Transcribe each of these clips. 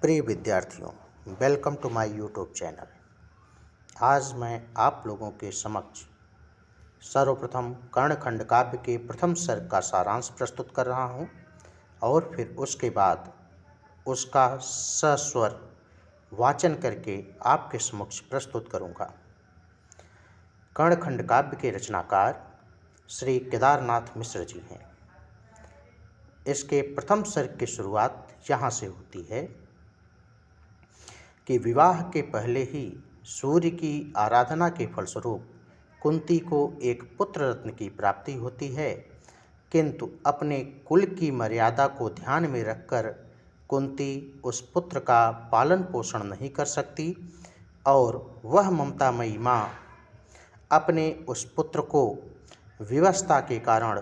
प्रिय विद्यार्थियों, welcome to my YouTube channel. आज मैं आप लोगों के समक्ष सर्वप्रथम कर्णखंड काव्य के प्रथम सर्ग का सारांश प्रस्तुत कर रहा हूं और फिर उसके बाद उसका सस्वर वाचन करके आपके समक्ष प्रस्तुत करूंगा। कर्णखंड काव्य के रचनाकार श्री केदारनाथ मिश्र जी हैं। इसके प्रथम सर्ग की शुरुआत यहाँ से होती है कि विवाह के पहले ही सूर्य की आराधना के फलस्वरूप कुंती को एक पुत्र रत्न की प्राप्ति होती है, किंतु अपने कुल की मर्यादा को ध्यान में रखकर कुंती उस पुत्र का पालन पोषण नहीं कर सकती और वह ममतामयी माँ अपने उस पुत्र को विवशता के कारण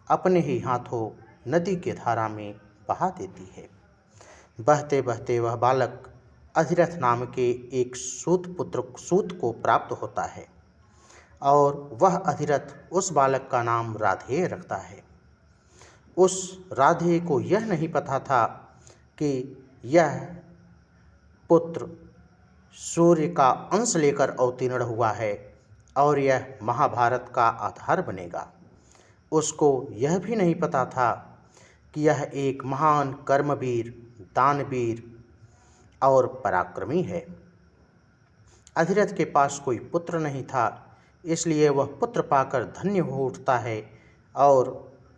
अपने ही हाथों नदी के धारा में बहा देती है। बहते बहते वह बालक अधिरथ नाम के एक सूत को प्राप्त होता है और वह अधिरथ उस बालक का नाम राधेय रखता है। उस राधेय को यह नहीं पता था कि यह पुत्र सूर्य का अंश लेकर अवतीर्ण हुआ है और यह महाभारत का आधार बनेगा। उसको यह भी नहीं पता था कि यह एक महान कर्मवीर, दानवीर और पराक्रमी है। अधिरथ के पास कोई पुत्र नहीं था, इसलिए वह पुत्र पाकर धन्य हो उठता है और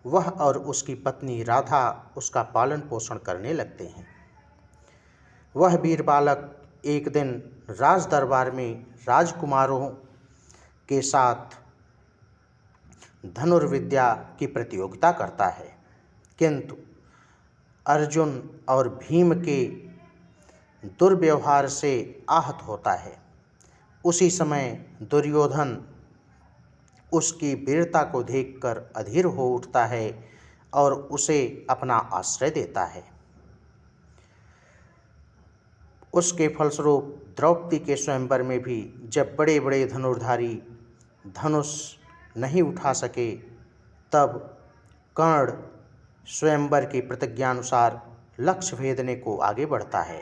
वह और उसकी पत्नी राधा उसका पालन पोषण करने लगते हैं। वह वीर बालक एक दिन राज दरबार में राजकुमारों के साथ धनुर्विद्या की प्रतियोगिता करता है, किंतु अर्जुन और भीम के दुर्व्यवहार से आहत होता है। उसी समय दुर्योधन उसकी वीरता को देखकर अधीर हो उठता है और उसे अपना आश्रय देता है। उसके फलस्वरूप द्रौपदी के स्वयंवर में भी जब बड़े बड़े धनुर्धारी धनुष नहीं उठा सके, तब कर्ण स्वयंवर की प्रतिज्ञानुसार लक्ष्य भेदने को आगे बढ़ता है,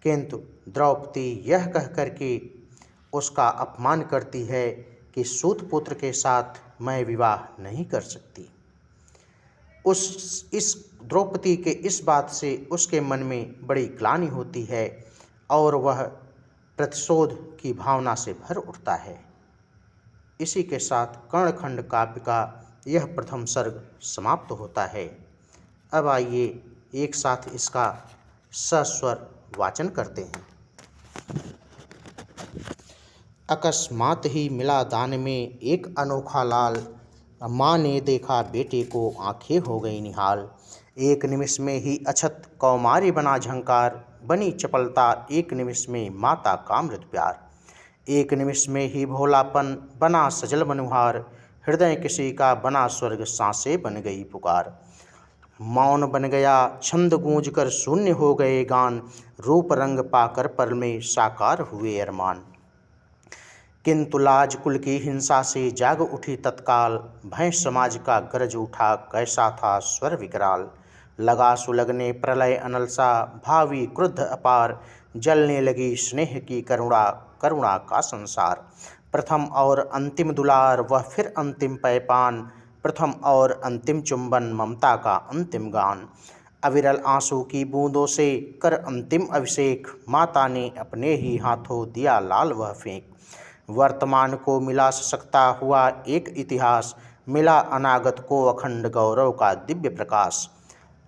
किंतु द्रौपदी यह कहकर के उसका अपमान करती है कि सूत पुत्र के साथ मैं विवाह नहीं कर सकती। इस द्रौपदी के इस बात से उसके मन में बड़ी ग्लानि होती है और वह प्रतिशोध की भावना से भर उठता है। इसी के साथ कर्णखंड काव्य का यह प्रथम सर्ग समाप्त होता है। अब आइए एक साथ इसका सस्वर वाचन करते हैं। अकस्मात ही मिला दान में एक अनोखा लाल, माँ ने देखा बेटे को आंखें हो गई निहाल। एक निमिष में ही अछत कौमारी बना झंकार, बनी चपलता एक निमिष में माता का मृत प्यार। एक निमिष में ही भोलापन बना सजल मनुहार, हृदय किसी का बना स्वर्ग सांसें बन गई पुकार। मौन बन गया छंद गूंज कर शून्य हो गए गान, रूप रंग पाकर पल में साकार हुए अरमान। किंतु लाज कुल की हिंसा से जाग उठी तत्काल, भय समाज का गरज उठा कैसा था स्वर विकराल। लगा सुलगने प्रलय अनलसा भावी क्रुद्ध अपार, जलने लगी स्नेह की करुणा करुणा का संसार। प्रथम और अंतिम दुलार वह फिर अंतिम पैपान, प्रथम और अंतिम चुंबन ममता का अंतिम गान। अविरल आंसू की बूंदों से कर अंतिम अभिषेक, माता ने अपने ही हाथों दिया लाल वह फेंक। वर्तमान को मिला सशक्ता हुआ एक इतिहास, मिला अनागत को अखंड गौरव का दिव्य प्रकाश।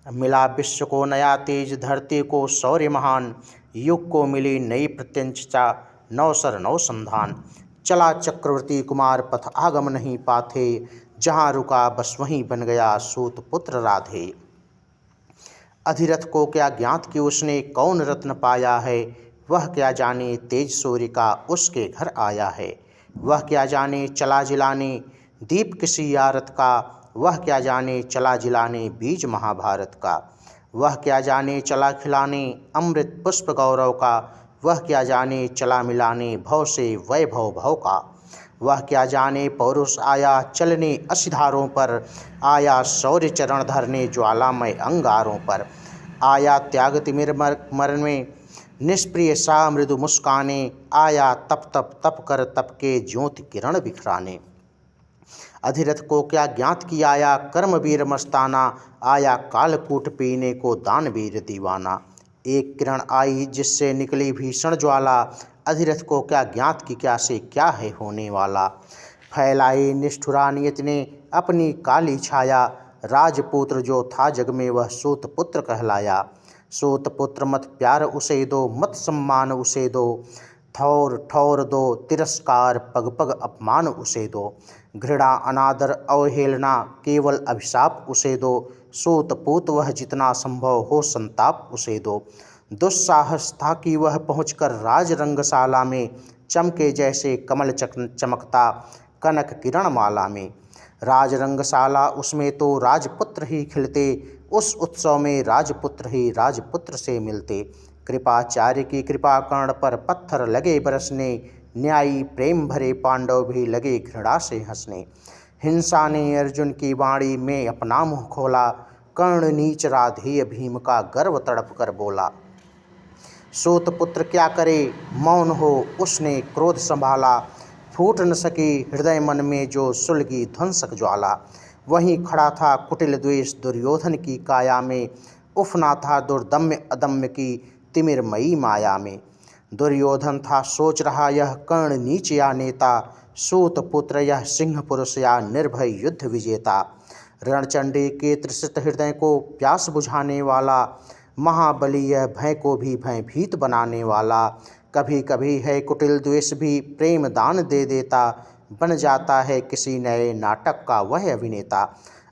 मिला विश्व को नया तेज, धरती को शौर्य महान, युग को मिली नई प्रत्यंचा, नवसर नव संधान। चला चक्रवर्ती कुमार पथ आगम नहीं पाथे, जहाँ रुका बस वहीं बन गया सूत पुत्र राधे। अधिरथ को क्या ज्ञात कि उसने कौन रत्न पाया है, वह क्या जाने तेज सूर्य का उसके घर आया है। वह क्या जाने चला जिलाने दीप किसी आरत का, वह क्या जाने चला जिलाने बीज महाभारत का। वह क्या जाने चला खिलाने अमृत पुष्प गौरव का, वह क्या जाने चला मिलाने भव से वैभव भव का। वह क्या जाने पौरुष आया चलने असिधारों पर, आया शौर्य चरण धरने ज्वालामय अंगारों पर। आया त्याग तिमिर मरण में, निष्प्रिय सा मृदु मुस्काने, आया तप तप तप कर तप के ज्योति किरण बिखराने। अधिरथ को क्या ज्ञात की आया कर्म वीर मस्ताना, आया कालकूट पीने को दानवीर दीवाना। एक किरण आई जिससे निकली भीषण ज्वाला, अधिरथ को क्या ज्ञात की क्या से क्या है होने वाला। फैलाई निष्ठुरा नियति ने अपनी काली छाया, राजपुत्र जो था जग में वह सूतपुत्र कहलाया। सूतपुत्र मत प्यार उसे दो, मत सम्मान उसे दो, ठौर ठौर दो तिरस्कार, पग पग अपमान उसे दो। घृणा अनादर अवहेलना केवल अभिशाप उसे दो, सूतपूत वह जितना संभव हो संताप उसे दो। दुस्साहस था कि वह पहुंचकर राज रंगशाला में, चमके जैसे कमल चमकता कनक किरण माला में। राज रंगशाला उसमें तो राजपुत्र ही खिलते, उस उत्सव में राजपुत्र ही राजपुत्र से मिलते। कृपाचार्य की कृपा कर्ण पर पत्थर लगे बरसने, न्यायी प्रेम भरे पांडव भी लगे घृणा से हंसने। हिंसा ने अर्जुन की वाणी में अपना मुँह खोला, कर्ण नीच राधेय भीम का गर्व तड़प कर बोला। सूतपुत्र क्या करे मौन हो उसने क्रोध संभाला, फूट न सकी हृदय मन में जो सुलगी ध्वंसक ज्वाला। वहीं खड़ा था कुटिल द्वेष दुर्योधन की काया में, उफना था दुर्दम्य अदम्य की तिमिरमयी माया में। दुर्योधन था सोच रहा यह कर्ण नीच या नेता, सूतपुत्र यह सिंह पुरुष या निर्भय युद्ध विजेता। रणचंडी के त्रिषित हृदय को प्यास बुझाने वाला, महाबली यह भय को भी भयभीत बनाने वाला। कभी कभी है कुटिल द्वेष भी प्रेम दान दे देता, बन जाता है किसी नए नाटक का वह अभिनेता।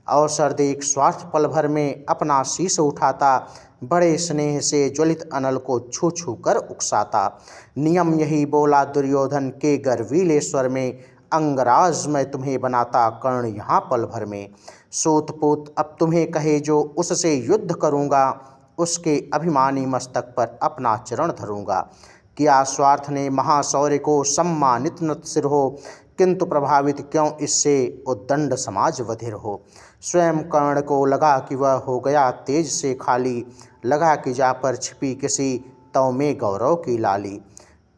अवसर देख स्वार्थ पल भर में अपना शीश उठाता, बड़े स्नेह से ज्वलित अनल को छू छू कर उकसाता। नियम यही बोला दुर्योधन के गर्वीले स्वर में, अंगराज मैं तुम्हें बनाता कर्ण यहाँ पल भर में। सूतपुत अब तुम्हें कहे जो उससे युद्ध करूँगा, उसके अभिमानी मस्तक पर अपना चरण धरूँगा। किया स्वार्थ ने महाशौर्य को सम्मानित न सिर हो, किंतु प्रभावित क्यों इससे उद्दंड समाज बधिर हो। स्वयं कर्ण को लगा कि वह हो गया तेज से खाली, लगा कि जा पर छिपी किसी तव में गौरव की लाली।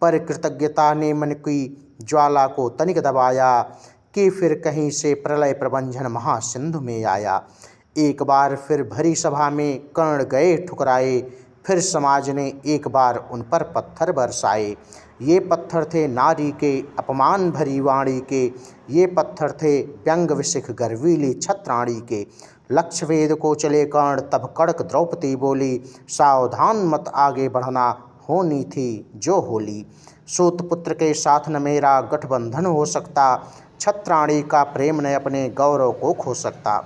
पर कृतज्ञता ने मन की ज्वाला को तनिक दबाया, कि फिर कहीं से प्रलय प्रबंधन महासिंधु में आया। एक बार फिर भरी सभा में कर्ण गए ठुकराए, फिर समाज ने एक बार उन पर पत्थर बरसाए। ये पत्थर थे नारी के अपमान भरी वाणी के, ये पत्थर थे व्यंग विशिख गर्वीली छत्राणी के। लक्ष्य वेद को चले कर्ण तब कड़क द्रौपदी बोली, सावधान मत आगे बढ़ना होनी थी जो होली। सूतपुत्र के साथ न मेरा गठबंधन हो सकता, छत्राणी का प्रेम न अपने गौरव को खो सकता।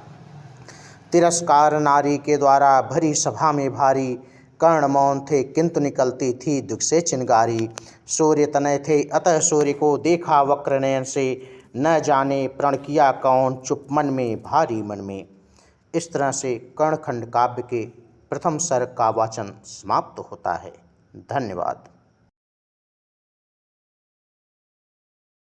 तिरस्कार नारी के द्वारा भरी सभा में भारी, कर्ण मौन थे किंतु निकलती थी दुख से चिंगारी। सूर्य तनय थे अतः सूर्य को देखा वक्र नयन से, न जाने प्रण किया कौन चुप मन में भारी मन में। इस तरह से कर्णखंड काव्य के प्रथम सर्ग का वाचन समाप्त होता है। धन्यवाद।